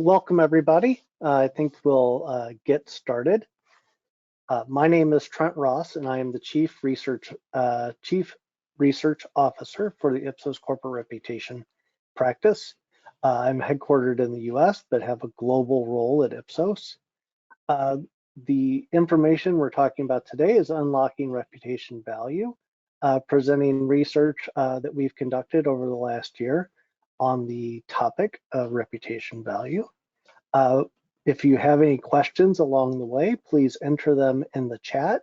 Welcome everybody. I think we'll get started. My name is Trent Ross, and I am the Chief Research Officer for the Ipsos Corporate Reputation practice. I'm headquartered in the US, but have a global role at Ipsos. The information we're talking about today is unlocking reputation value, presenting research that we've conducted over the last year on the topic of reputation value. If you have any questions along the way, please enter them in the chat.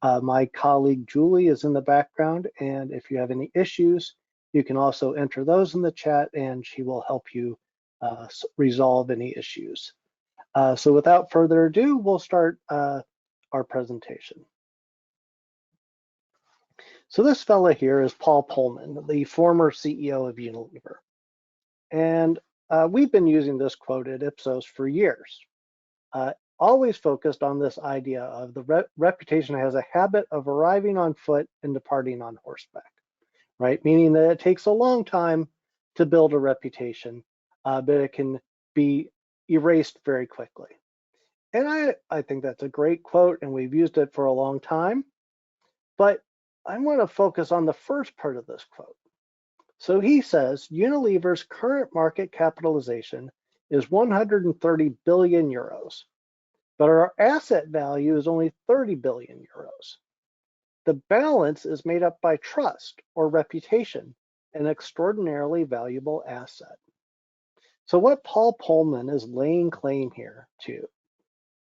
My colleague Julie is in the background, and if you have any issues, you can also enter those in the chat and she will help you resolve any issues. So without further ado, we'll start our presentation. So this fella here is Paul Pullman, the former CEO of Unilever. And we've been using this quote at Ipsos for years, always focused on this idea of the reputation has a habit of arriving on foot and departing on horseback, right? Meaning that it takes a long time to build a reputation, but it can be erased very quickly. And I think that's a great quote, and we've used it for a long time, but I want to focus on the first part of this quote. So he says Unilever's current market capitalization is 130 billion euros, but our asset value is only 30 billion euros. The balance is made up by trust or reputation, an extraordinarily valuable asset. So what Paul Pullman is laying claim here to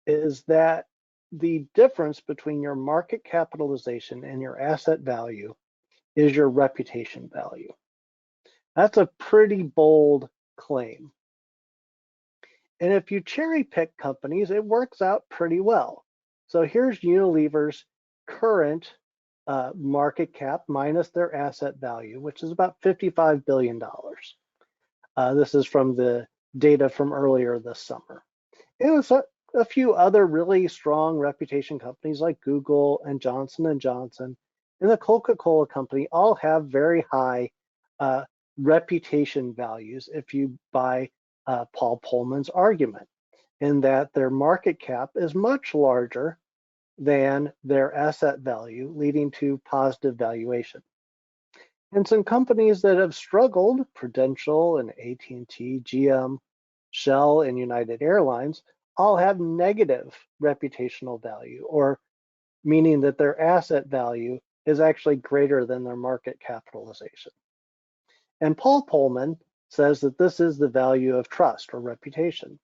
is that the difference between your market capitalization and your asset value is your reputation value. That's a pretty bold claim. And if you cherry pick companies, it works out pretty well. So here's Unilever's current market cap minus their asset value, which is about $55 billion. This is from the data from earlier this summer. It was a few other really strong reputation companies like Google and Johnson & Johnson and the Coca-Cola company all have very high reputation values if you buy Paul Pullman's argument, in that their market cap is much larger than their asset value, leading to positive valuation. And some companies that have struggled, Prudential and AT&T, GM, Shell, and United Airlines, all have negative reputational value, or meaning that their asset value is actually greater than their market capitalization. And Paul Pullman says that this is the value of trust or reputation.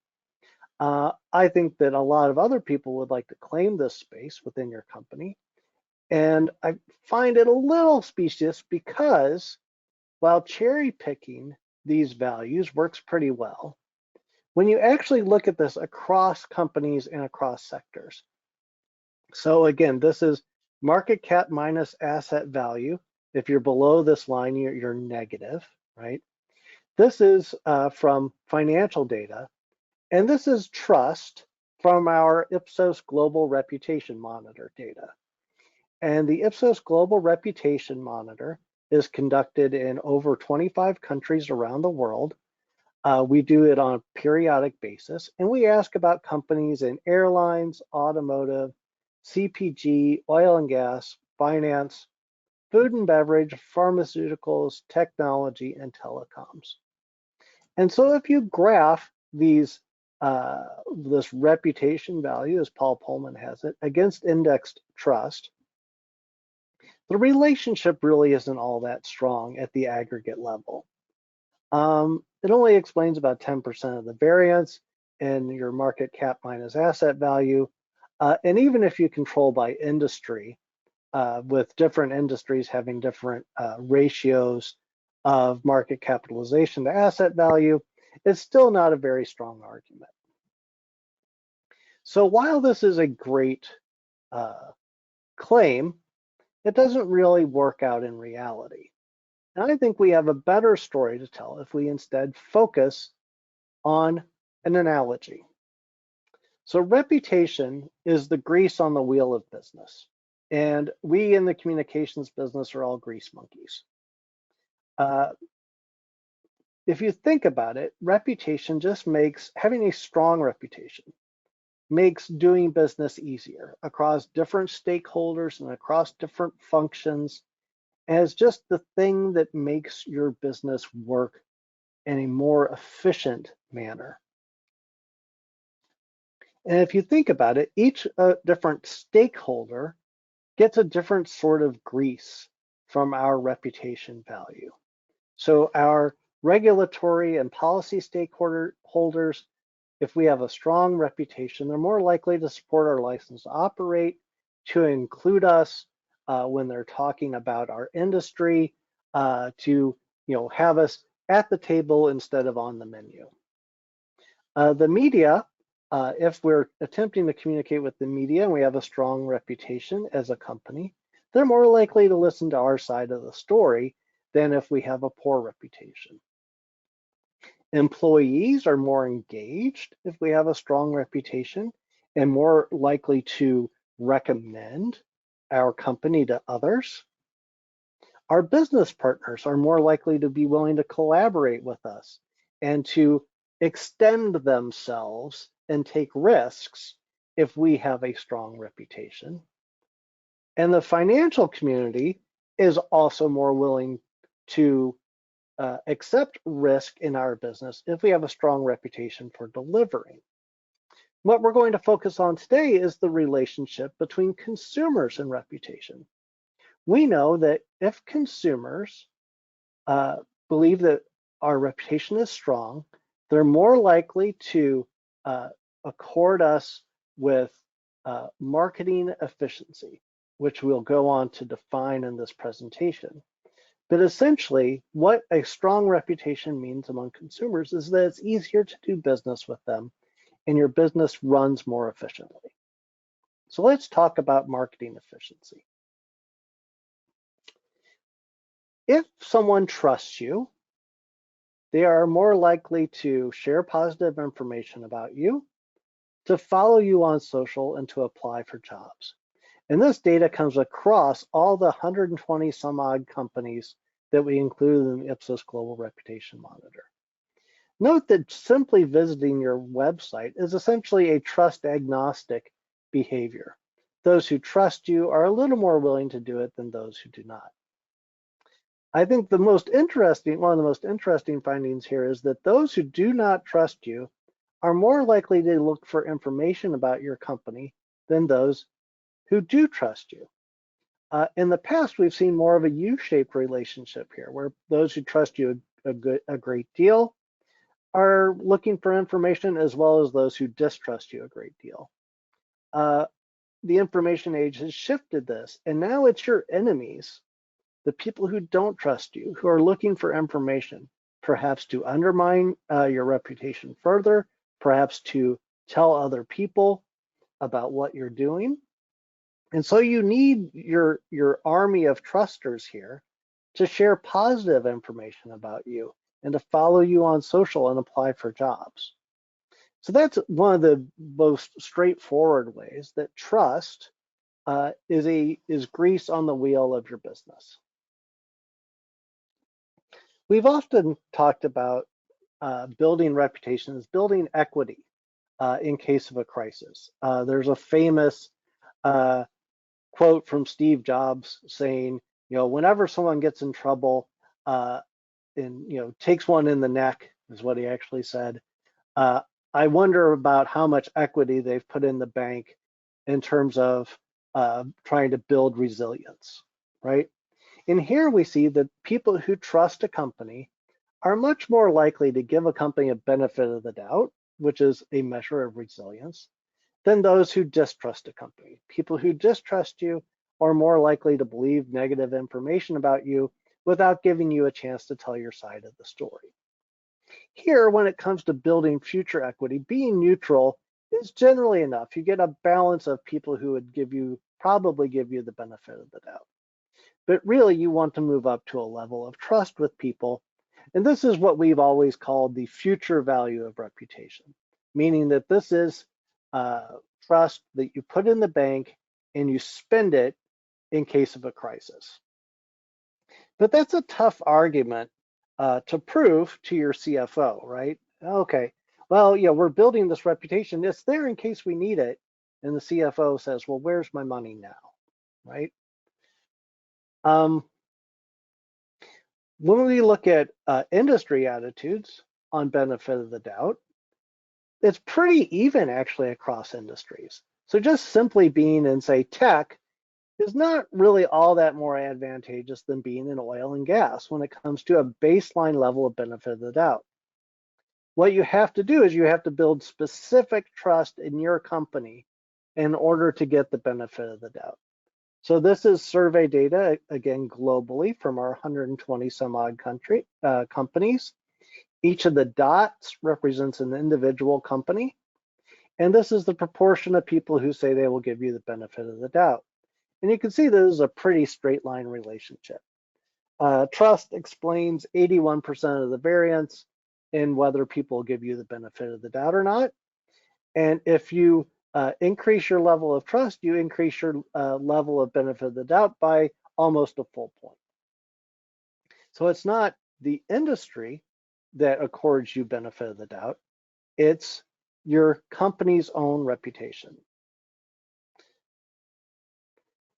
I think that a lot of other people would like to claim this space within your company. And I find it a little specious because while cherry picking these values works pretty well, when you actually look at this across companies and across sectors. So again, this is market cap minus asset value. If you're below this line, you're negative, right? This is from financial data, and this is trust from our Ipsos Global Reputation Monitor data. And the Ipsos Global Reputation Monitor is conducted in over 25 countries around the world. We do it on a periodic basis, and we ask about companies in airlines, automotive, CPG, oil and gas, finance, food and beverage, pharmaceuticals, technology, and telecoms. And so if you graph these, this reputation value, as Paul Pullman has it, against indexed trust, the relationship really isn't all that strong at the aggregate level. It only explains about 10% of the variance in your market cap minus asset value. And even if you control by industry, with different industries having different ratios of market capitalization to asset value, it's still not a very strong argument. So while this is a great claim, it doesn't really work out in reality. And I think we have a better story to tell if we instead focus on an analogy. So reputation is the grease on the wheel of business. And we in the communications business are all grease monkeys. if you think about it, reputation just makes having a strong reputation makes doing business easier across different stakeholders and across different functions as just the thing that makes your business work in a more efficient manner. And if you think about it, each different stakeholder gets a different sort of grease from our reputation value. So our regulatory and policy stakeholders, if we have a strong reputation, they're more likely to support our license to operate, to include us when they're talking about our industry, to have us at the table instead of on the menu. The media, if we're attempting to communicate with the media and we have a strong reputation as a company, they're more likely to listen to our side of the story than if we have a poor reputation. Employees are more engaged if we have a strong reputation and more likely to recommend our company to others. Our business partners are more likely to be willing to collaborate with us and to extend themselves and take risks if we have a strong reputation. And the financial community is also more willing to accept risk in our business if we have a strong reputation for delivering. What we're going to focus on today is the relationship between consumers and reputation. We know that if consumers believe that our reputation is strong, they're more likely to accord us with marketing efficiency, which we'll go on to define in this presentation. But essentially, what a strong reputation means among consumers is that it's easier to do business with them and your business runs more efficiently. So let's talk about marketing efficiency. If someone trusts you, they are more likely to share positive information about you, to follow you on social, and to apply for jobs. And this data comes across all the 120 some odd companies that we include in the Ipsos Global Reputation Monitor. Note that simply visiting your website is essentially a trust agnostic behavior. Those who trust you are a little more willing to do it than those who do not. I think one of the most interesting findings here is that those who do not trust you are more likely to look for information about your company than those who do trust you. In the past, we've seen more of a U-shaped relationship here, where those who trust you a great deal are looking for information, as well as those who distrust you a great deal. The information age has shifted this, and now it's your enemies, the people who don't trust you, who are looking for information, perhaps to undermine your reputation further, perhaps to tell other people about what you're doing. And so you need your army of trusters here to share positive information about you and to follow you on social and apply for jobs. So that's one of the most straightforward ways that trust is grease on the wheel of your business. We've often talked about building reputations, building equity in case of a crisis. There's a famous quote from Steve Jobs saying, whenever someone gets in trouble and takes one in the neck, is what he actually said. I wonder about how much equity they've put in the bank in terms of trying to build resilience, right? And here we see that people who trust a company are much more likely to give a company a benefit of the doubt, which is a measure of resilience, than those who distrust a company. People who distrust you are more likely to believe negative information about you without giving you a chance to tell your side of the story. Here, when it comes to building future equity, being neutral is generally enough. You get a balance of people who would probably give you the benefit of the doubt. But really, you want to move up to a level of trust with people. And this is what we've always called the future value of reputation, meaning that this is trust that you put in the bank and you spend it in case of a crisis. But that's a tough argument to prove to your CFO, right? Okay, well, yeah, we're building this reputation. It's there in case we need it. And the CFO says, well, where's my money now, right? Um, when we look at industry attitudes on benefit of the doubt, it's pretty even actually across industries. So just simply being in, say, tech is not really all that more advantageous than being in oil and gas when it comes to a baseline level of benefit of the doubt. What you have to do is you have to build specific trust in your company in order to get the benefit of the doubt. So this is survey data, again, globally from our 120 some odd companies. Each of the dots represents an individual company. And this is the proportion of people who say they will give you the benefit of the doubt. And you can see this is a pretty straight line relationship. Trust explains 81% of the variance in whether people give you the benefit of the doubt or not. And if you increase your level of trust, you increase your level of benefit of the doubt by almost a full point. So it's not the industry that accords you benefit of the doubt, it's your company's own reputation.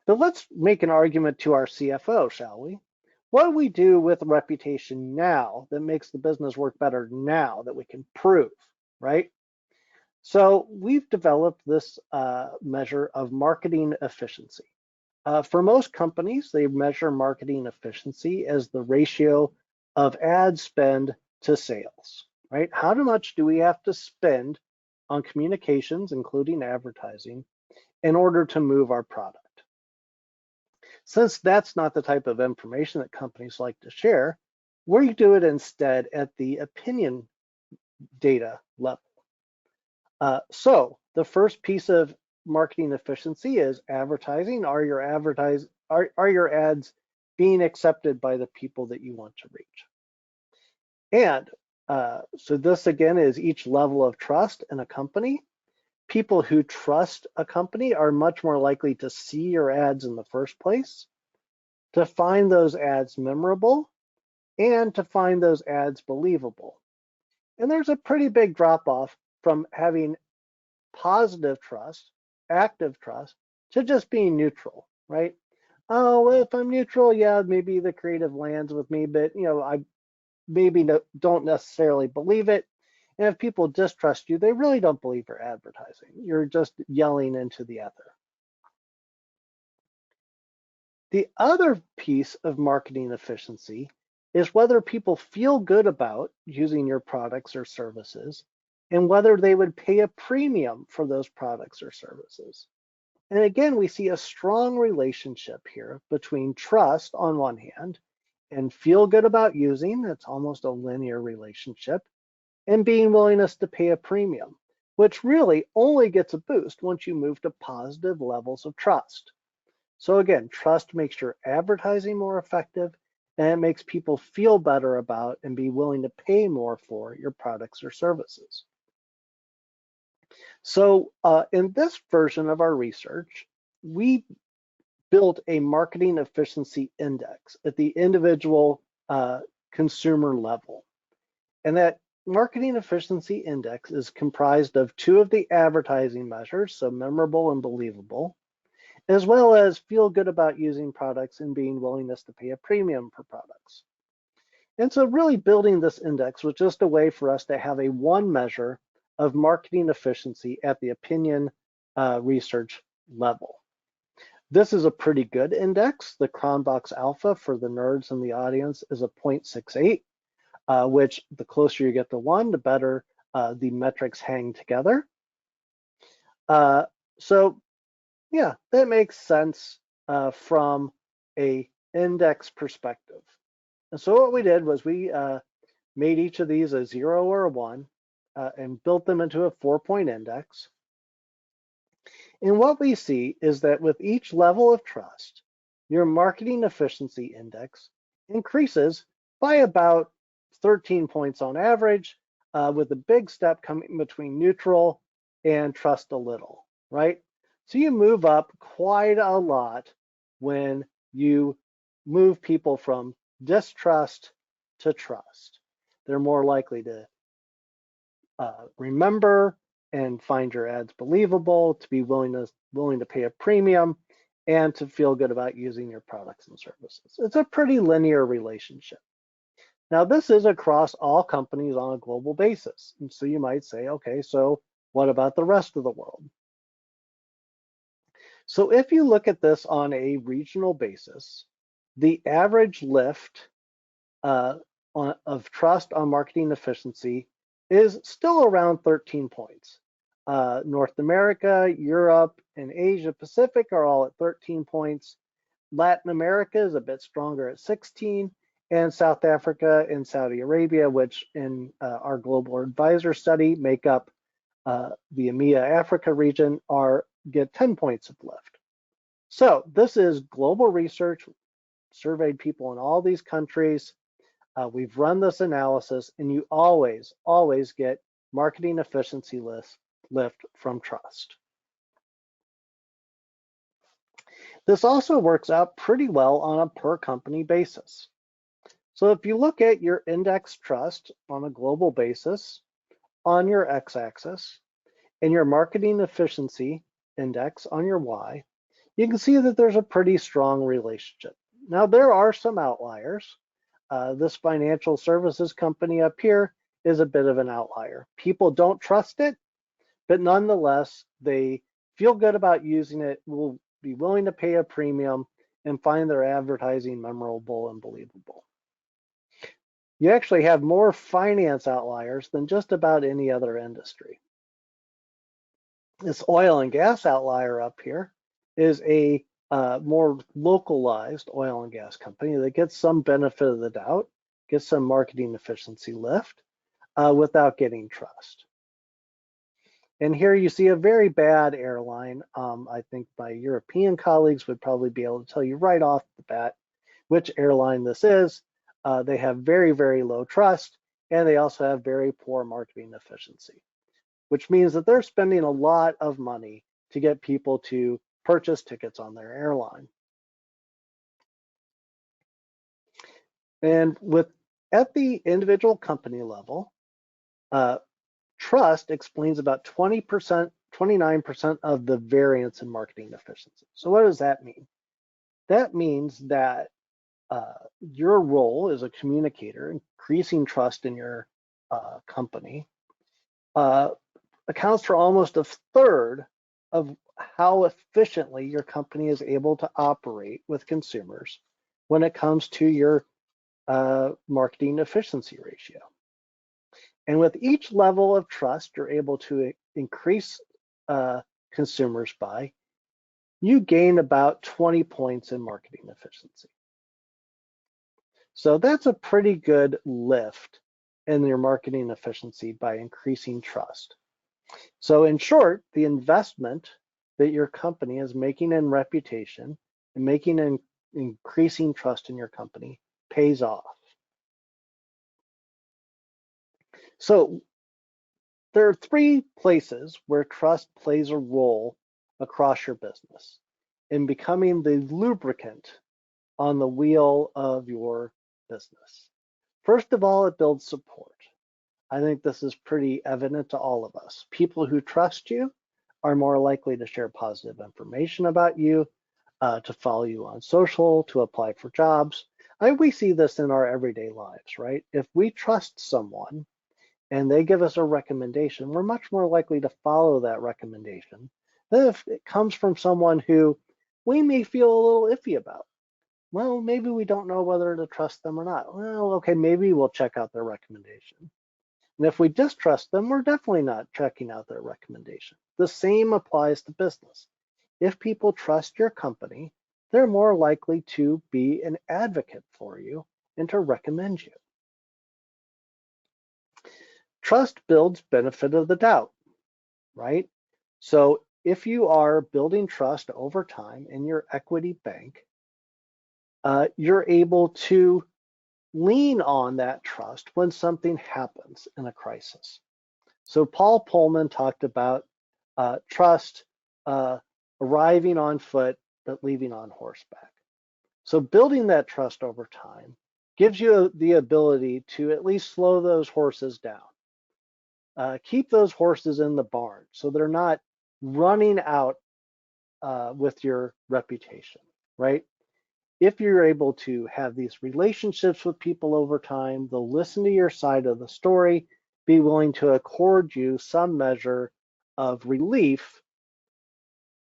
So let's make an argument to our CFO, shall we? What do we do with reputation now that makes the business work better now that we can prove, right? So we've developed this measure of marketing efficiency. For most companies, they measure marketing efficiency as the ratio of ad spend to sales, right? How much do we have to spend on communications, including advertising, in order to move our product? Since that's not the type of information that companies like to share, we do it instead at the opinion data level. So the first piece of marketing efficiency is advertising. Are your ads being accepted by the people that you want to reach? And so this again is each level of trust in a company. People who trust a company are much more likely to see your ads in the first place, to find those ads memorable, and to find those ads believable. And there's a pretty big drop off from having positive trust, active trust, to just being neutral, right? Oh, well, if I'm neutral, yeah, maybe the creative lands with me, but I maybe don't necessarily believe it. And if people distrust you, they really don't believe your advertising. You're just yelling into the ether. The other piece of marketing efficiency is whether people feel good about using your products or services and whether they would pay a premium for those products or services. And again, we see a strong relationship here between trust on one hand and feel good about using, that's almost a linear relationship, and being willingness to pay a premium, which really only gets a boost once you move to positive levels of trust. So again, trust makes your advertising more effective and it makes people feel better about and be willing to pay more for your products or services. So in this version of our research, we built a marketing efficiency index at the individual consumer level. And that marketing efficiency index is comprised of two of the advertising measures, so memorable and believable, as well as feel good about using products and being willingness to pay a premium for products. And so really building this index was just a way for us to have a one measure of marketing efficiency at the opinion research level. This is a pretty good index. The Cronbach's Alpha for the nerds in the audience is a 0.68, which the closer you get to one, the better the metrics hang together. So yeah, that makes sense from a index perspective. And so what we did was we made each of these a 0 or a 1 and built them into a 4-point index. And what we see is that with each level of trust, your marketing efficiency index increases by about 13 points on average, with a big step coming between neutral and trust a little, right? So you move up quite a lot when you move people from distrust to trust. They're more likely to remember and find your ads believable, to be willing to pay a premium, and to feel good about using your products and services. It's a pretty linear relationship. Now, this is across all companies on a global basis. And so you might say, okay, so what about the rest of the world? So if you look at this on a regional basis, the average lift of trust on marketing efficiency is still around 13 points. North America, Europe, and Asia Pacific are all at 13 points. Latin America is a bit stronger at 16, and South Africa and Saudi Arabia, which in our global advisor study make up the EMEA Africa region, get 10 points of lift. So this is global research, surveyed people in all these countries. We've run this analysis, and you always get marketing efficiency lift from trust. This also works out pretty well on a per company basis. So if you look at your index trust on a global basis on your x-axis and your marketing efficiency index on your y, you can see that there's a pretty strong relationship. Now, there are some outliers. This financial services company up here is a bit of an outlier. People don't trust it, but nonetheless, they feel good about using it, will be willing to pay a premium, and find their advertising memorable and believable. You actually have more finance outliers than just about any other industry. This oil and gas outlier up here is a more localized oil and gas company that gets some benefit of the doubt, gets some marketing efficiency lift without getting trust. And here you see a very bad airline. I think my European colleagues would probably be able to tell you right off the bat which airline this is. They have very, very low trust, and they also have very poor marketing efficiency, which means that they're spending a lot of money to get people to purchase tickets on their airline. And at the individual company level, trust explains about 20%, 29% of the variance in marketing efficiency. So what does that mean? That means that your role as a communicator, increasing trust in your company, accounts for almost a third of how efficiently your company is able to operate with consumers when it comes to your marketing efficiency ratio. And with each level of trust you're able to increase consumers by, you gain about 20 points in marketing efficiency. So that's a pretty good lift in your marketing efficiency by increasing trust. So in short, the investment that your company is making in reputation and making in increasing trust in your company pays off. So there are three places where trust plays a role across your business in becoming the lubricant on the wheel of your business. First of all, it builds support. I think this is pretty evident to all of us. People who trust you are more likely to share positive information about you, to follow you on social, to apply for jobs. We see this in our everyday lives, right? If we trust someone and they give us a recommendation, we're much more likely to follow that recommendation than if it comes from someone who we may feel a little iffy about. Well, maybe we don't know whether to trust them or not. Well, okay, maybe we'll check out their recommendation. And if we distrust them, we're definitely not checking out their recommendation. The same applies to business. If people trust your company, they're more likely to be an advocate for you and to recommend you. Trust builds benefit of the doubt, right? So if you are building trust over time in your equity bank, you're able to lean on that trust when something happens in a crisis. So Paul Pullman talked about trust arriving on foot, but leaving on horseback. So building that trust over time gives you the ability to at least slow those horses down. Keep those horses in the barn so they're not running out with your reputation, right? If you're able to have these relationships with people over time, they'll listen to your side of the story, be willing to accord you some measure of relief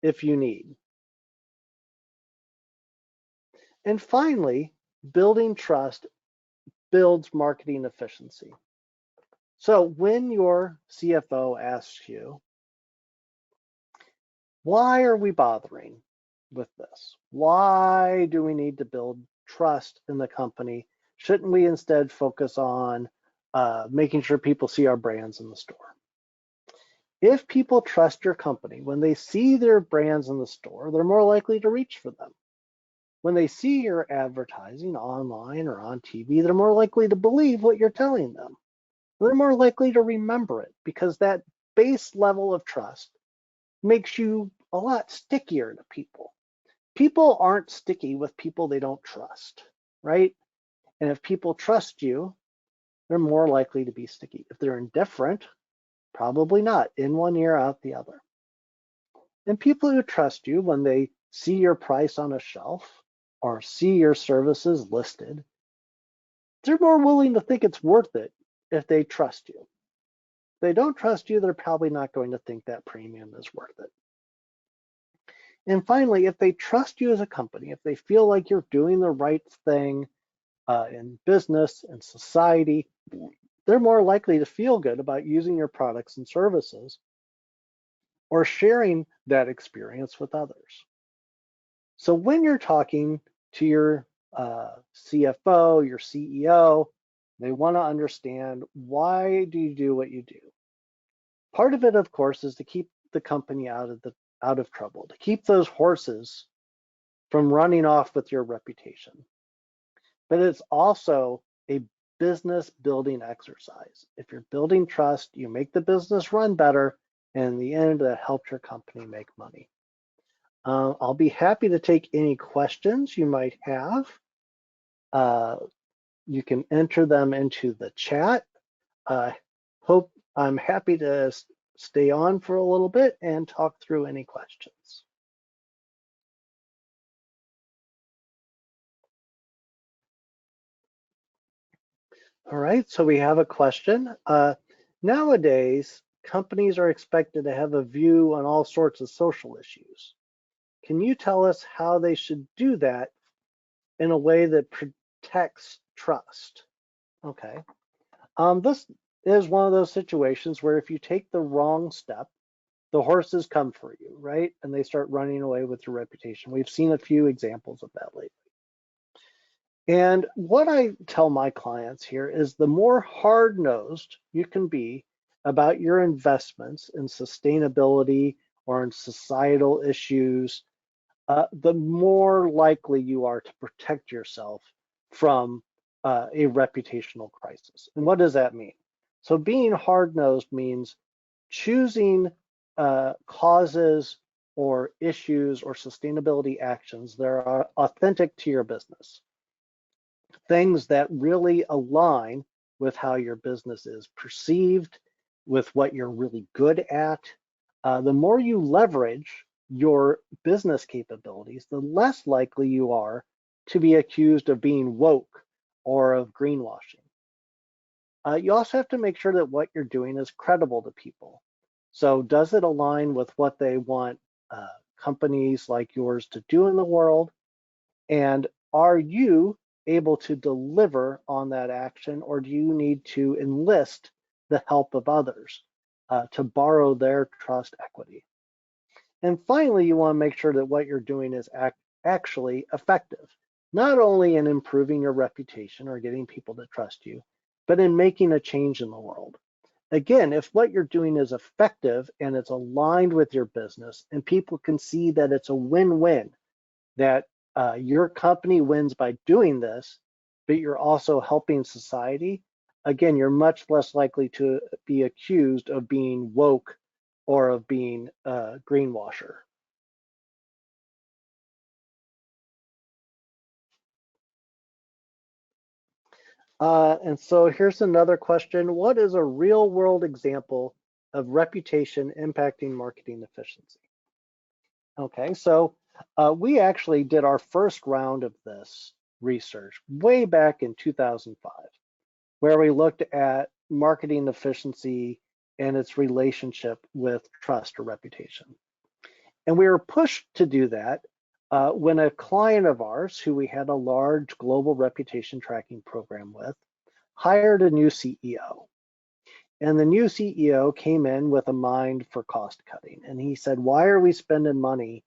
if you need. And finally, building trust builds marketing efficiency. So when your CFO asks you, why are we bothering with this? Why do we need to build trust in the company? Shouldn't we instead focus on making sure people see our brands in the store? If people trust your company, when they see their brands in the store, they're more likely to reach for them. When they see your advertising online or on TV, they're more likely to believe what you're telling them. They're more likely to remember it because that base level of trust makes you a lot stickier to people. People aren't sticky with people they don't trust, right? And if people trust you, they're more likely to be sticky. If they're indifferent, probably not. In one ear, out the other. And people who trust you, when they see your price on a shelf or see your services listed, they're more willing to think it's worth it if they trust you. If they don't trust you, they're probably not going to think that premium is worth it. And finally, if they trust you as a company, if they feel like you're doing the right thing in business and society, they're more likely to feel good about using your products and services or sharing that experience with others. So when you're talking to your CFO, your CEO, they want to understand, why do you do what you do? Part of it, of course, is to keep the company out of trouble, to keep those horses from running off with your reputation. But it's also a business building exercise. If you're building trust, you make the business run better, and in the end, that helps your company make money. I'll be happy to take any questions you might have. You can enter them into the chat. I'm happy to stay on for a little bit and talk through any questions. All right, so we have a question. Nowadays, companies are expected to have a view on all sorts of social issues. Can you tell us how they should do that in a way that protects trust? Okay. This is one of those situations where if you take the wrong step, the horses come for you, right? And they start running away with your reputation. We've seen a few examples of that lately. And what I tell my clients here is the more hard-nosed you can be about your investments in sustainability or in societal issues, the more likely you are to protect yourself from a reputational crisis. And what does that mean? So being hard-nosed means choosing causes or issues or sustainability actions that are authentic to your business. Things that really align with how your business is perceived, with what you're really good at. The more you leverage your business capabilities, the less likely you are to be accused of being woke or of greenwashing. You also have to make sure that what you're doing is credible to people. So does it align with what they want companies like yours to do in the world? And are you able to deliver on that action, or do you need to enlist the help of others to borrow their trust equity? And finally, you want to make sure that what you're doing is actually effective, not only in improving your reputation or getting people to trust you, but in making a change in the world. Again, if what you're doing is effective and it's aligned with your business and people can see that it's a win-win, that your company wins by doing this, but you're also helping society, again, you're much less likely to be accused of being woke or of being a greenwasher. And so here's another question. What is a real world example of reputation impacting marketing efficiency? Okay, so we actually did our first round of this research way back in 2005, where we looked at marketing efficiency and its relationship with trust or reputation. And we were pushed to do that when a client of ours, who we had a large global reputation tracking program with, hired a new CEO. And the new CEO came in with a mind for cost cutting. And he said, why are we spending money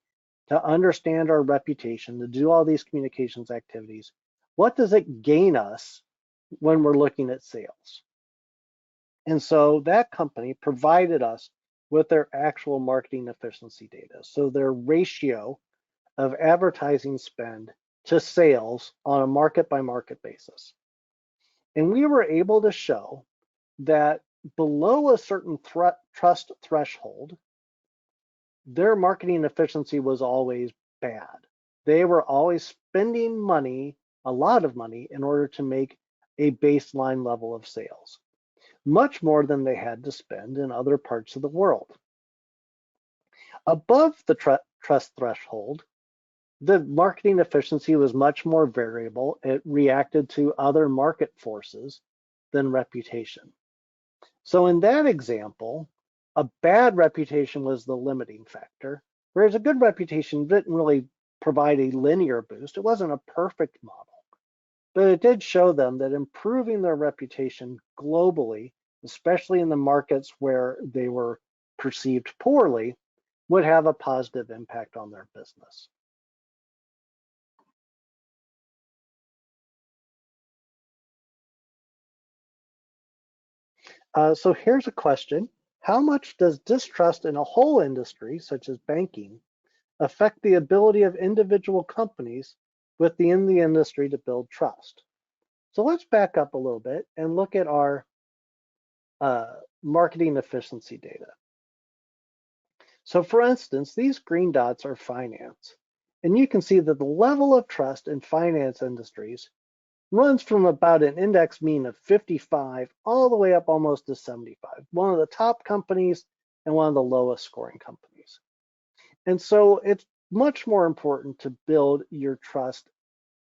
to understand our reputation, to do all these communications activities? What does it gain us when we're looking at sales? And so that company provided us with their actual marketing efficiency data. So their ratio of advertising spend to sales on a market by market basis. And we were able to show that below a certain trust threshold, their marketing efficiency was always bad. They were always spending money, a lot of money, in order to make a baseline level of sales, much more than they had to spend in other parts of the world. Above the trust threshold, the marketing efficiency was much more variable. It reacted to other market forces than reputation. So in that example, a bad reputation was the limiting factor, whereas a good reputation didn't really provide a linear boost. It wasn't a perfect model, but it did show them that improving their reputation globally, especially in the markets where they were perceived poorly, would have a positive impact on their business. So here's a question. How much does distrust in a whole industry, such as banking, affect the ability of individual companies within the industry to build trust? So let's back up a little bit and look at our marketing efficiency data. So for instance, these green dots are finance. And you can see that the level of trust in finance industries runs from about an index mean of 55 all the way up almost to 75. One of the top companies and one of the lowest scoring companies. And so it's much more important to build your trust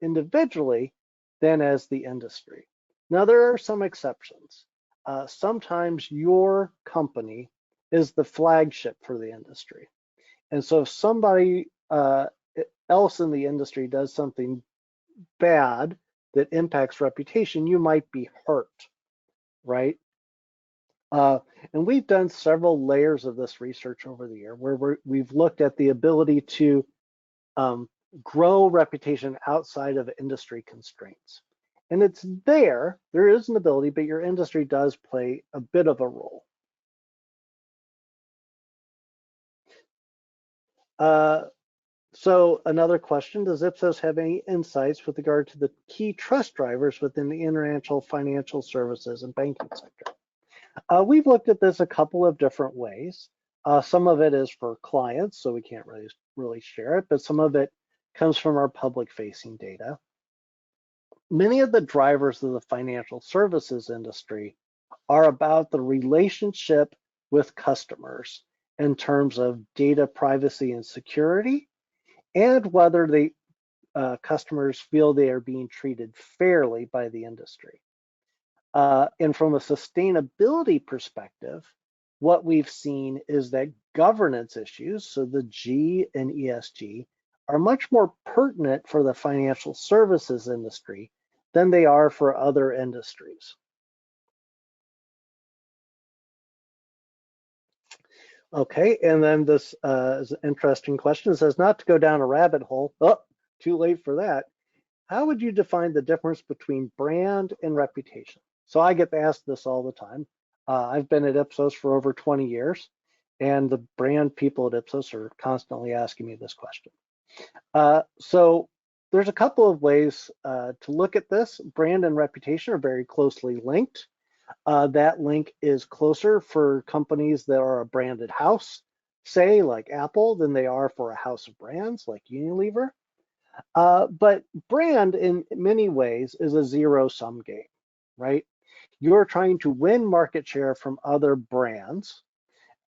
individually than as the industry. Now, there are some exceptions. Sometimes your company is the flagship for the industry. And so if somebody else in the industry does something bad that impacts reputation, you might be hurt, right? And we've done several layers of this research over the year where we've looked at the ability to grow reputation outside of industry constraints. And it's there is an ability, but your industry does play a bit of a role. So another question, does Ipsos have any insights with regard to the key trust drivers within the international financial services and banking sector? We've looked at this a couple of different ways. Some of it is for clients, so we can't really share it, but some of it comes from our public-facing data. Many of the drivers of the financial services industry are about the relationship with customers in terms of data privacy and security, and whether the customers feel they are being treated fairly by the industry. And from a sustainability perspective, what we've seen is that governance issues, so the G and ESG, are much more pertinent for the financial services industry than they are for other industries. Okay, and then this is an interesting question. It says, not to go down a rabbit hole. Oh, too late for that. How would you define the difference between brand and reputation? So I get asked this all the time. I've been at Ipsos for over 20 years, and the brand people at Ipsos are constantly asking me this question. So there's a couple of ways to look at this. Brand and reputation are very closely linked. That link is closer for companies that are a branded house, say like Apple, than they are for a house of brands like Unilever. But brand in many ways is a zero-sum game. right? You're trying to win market share from other brands,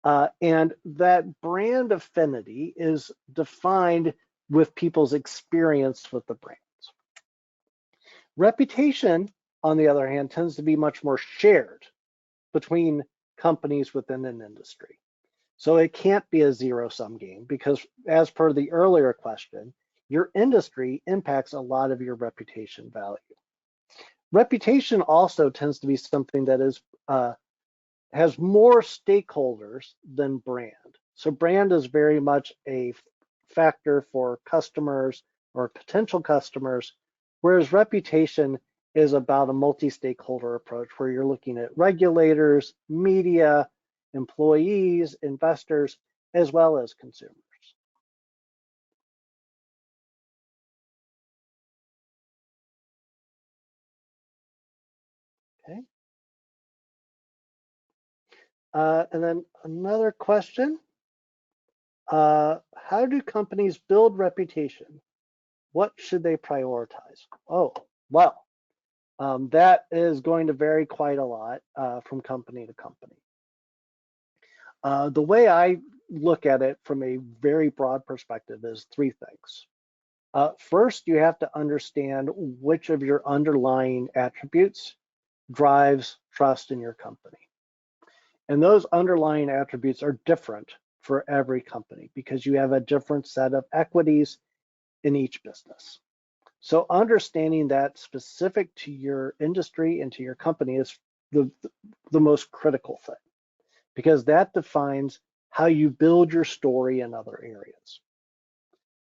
and that brand affinity is defined with people's experience with the brands. Reputation, on the other hand, tends to be much more shared between companies within an industry. So it can't be a zero-sum game because, as per the earlier question, your industry impacts a lot of your reputation value. Reputation also tends to be something that is has more stakeholders than brand. So brand is very much a factor for customers or potential customers, whereas reputation is about a multi-stakeholder approach where you're looking at regulators, media, employees, investors, as well as consumers. Okay. And then another question, how do companies build reputation? What should they prioritize? Oh, well, that is going to vary quite a lot from company to company. The way I look at it from a very broad perspective is three things. First, you have to understand which of your underlying attributes drives trust in your company. And those underlying attributes are different for every company because you have a different set of equities in each business. So understanding that specific to your industry and to your company is the most critical thing, because that defines how you build your story in other areas.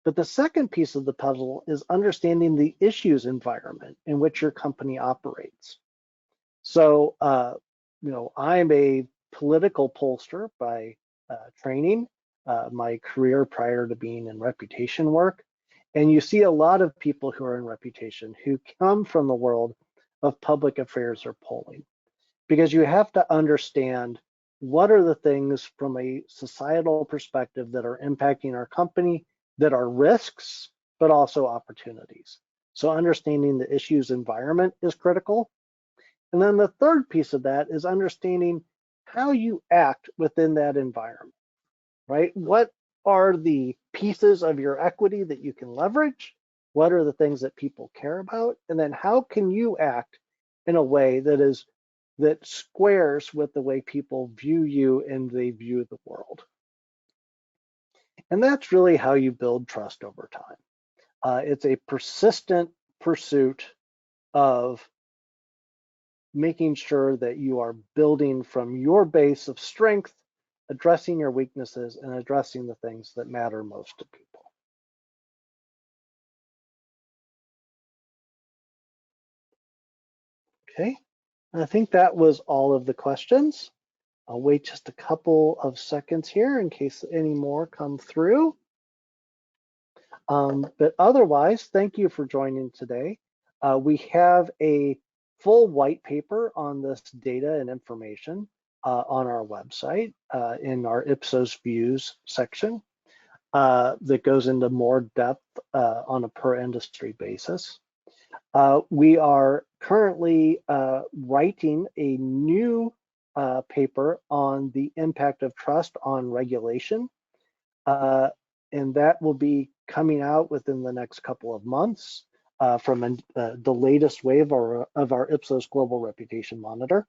But the second piece of the puzzle is understanding the issues environment in which your company operates. So, I'm a political pollster by training, my career prior to being in reputation work. And you see a lot of people who are in reputation who come from the world of public affairs or polling, because you have to understand what are the things from a societal perspective that are impacting our company that are risks, but also opportunities. So understanding the issues environment is critical. And then the third piece of that is understanding how you act within that environment, right? What are the pieces of your equity that you can leverage? What are the things that people care about? And then how can you act in a way that squares with the way people view you and they view the world? And that's really how you build trust over time. It's a persistent pursuit of making sure that you are building from your base of strength, addressing your weaknesses, and addressing the things that matter most to people. Okay, I think that was all of the questions. I'll wait just a couple of seconds here in case any more come through. But otherwise, thank you for joining today. We have a full white paper on this data and information on our website in our Ipsos Views section that goes into more depth on a per industry basis. We are currently writing a new paper on the impact of trust on regulation, and that will be coming out within the next couple of months from the latest wave of our Ipsos Global Reputation Monitor.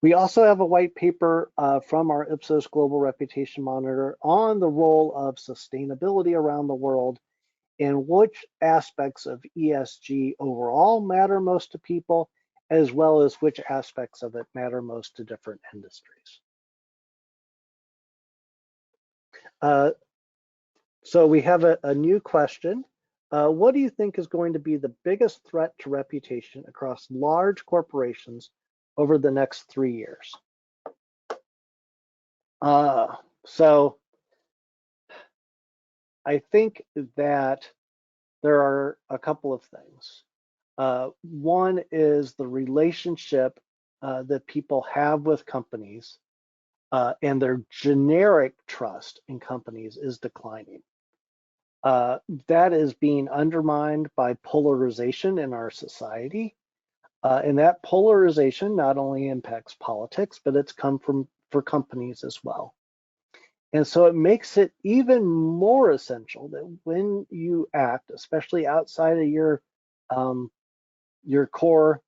We also have a white paper from our Ipsos Global Reputation Monitor on the role of sustainability around the world and which aspects of ESG overall matter most to people, as well as which aspects of it matter most to different industries. So we have a new question. What do you think is going to be the biggest threat to reputation across large corporations over the next 3 years? So I think that there are a couple of things. One is the relationship that people have with companies and their generic trust in companies is declining. That is being undermined by polarization in our society. And that polarization not only impacts politics, but it's come from for companies as well. And so it makes it even more essential that when you act, especially outside of your core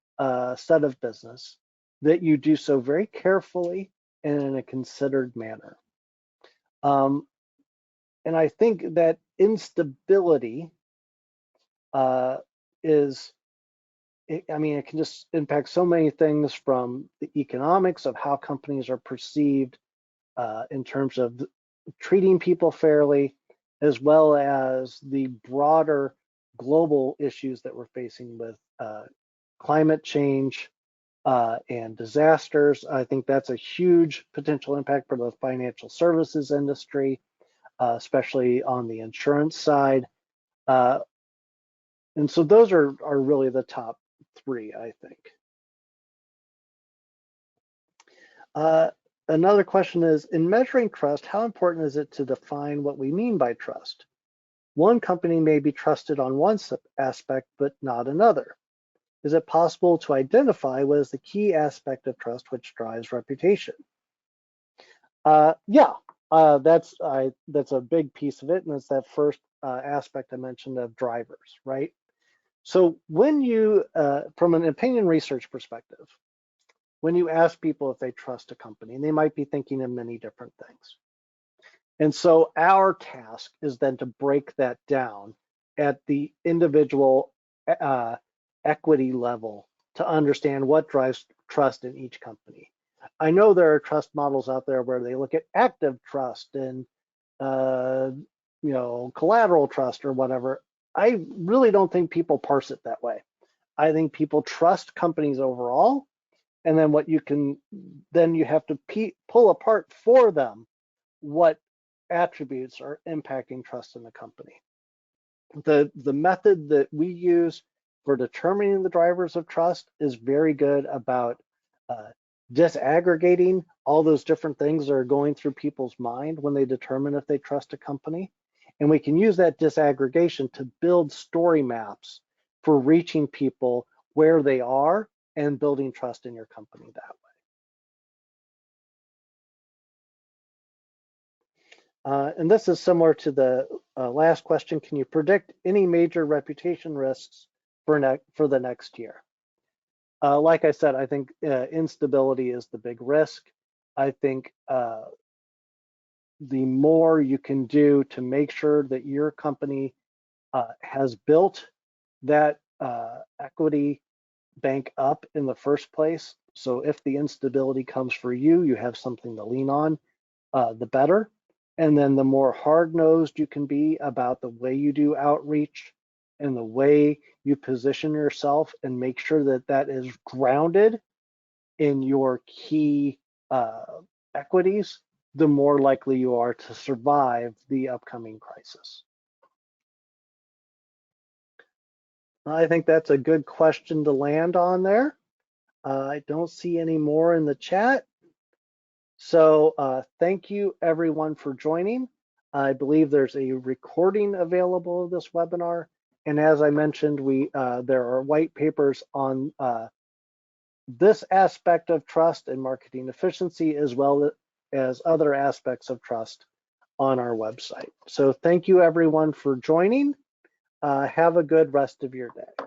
set of business, that you do so very carefully and in a considered manner. And I think that instability it can just impact so many things, from the economics of how companies are perceived in terms of treating people fairly, as well as the broader global issues that we're facing with climate change and disasters. I think that's a huge potential impact for the financial services industry, especially on the insurance side. And so those are really the top three, I think. Another question is, in measuring trust, how important is it to define what we mean by trust? One company may be trusted on one aspect, but not another. Is it possible to identify what is the key aspect of trust which drives reputation? Yeah, that's a big piece of it, and it's that first aspect I mentioned of drivers, right? So when you, from an opinion research perspective, when you ask people if they trust a company, and they might be thinking of many different things. And so our task is then to break that down at the individual equity level to understand what drives trust in each company. I know there are trust models out there where they look at active trust and collateral trust or whatever. I really don't think people parse it that way. I think people trust companies overall, and then you have to pull apart for them what attributes are impacting trust in the company. The method that we use for determining the drivers of trust is very good about disaggregating all those different things that are going through people's mind when they determine if they trust a company. And we can use that disaggregation to build story maps for reaching people where they are and building trust in your company that way. And this is similar to the last question. Can you predict any major reputation risks for the next year? Like I said, I think instability is the big risk. I think the more you can do to make sure that your company has built that equity bank up in the first place, so if the instability comes for you, you have something to lean on, the better. And then the more hard-nosed you can be about the way you do outreach and the way you position yourself and make sure that that is grounded in your key equities, the more likely you are to survive the upcoming crisis. I think that's a good question to land on there. I don't see any more in the chat. So thank you everyone for joining. I believe there's a recording available of this webinar. And as I mentioned, there are white papers on this aspect of trust and marketing efficiency, as well as other aspects of trust on our website. So thank you everyone for joining. Have a good rest of your day.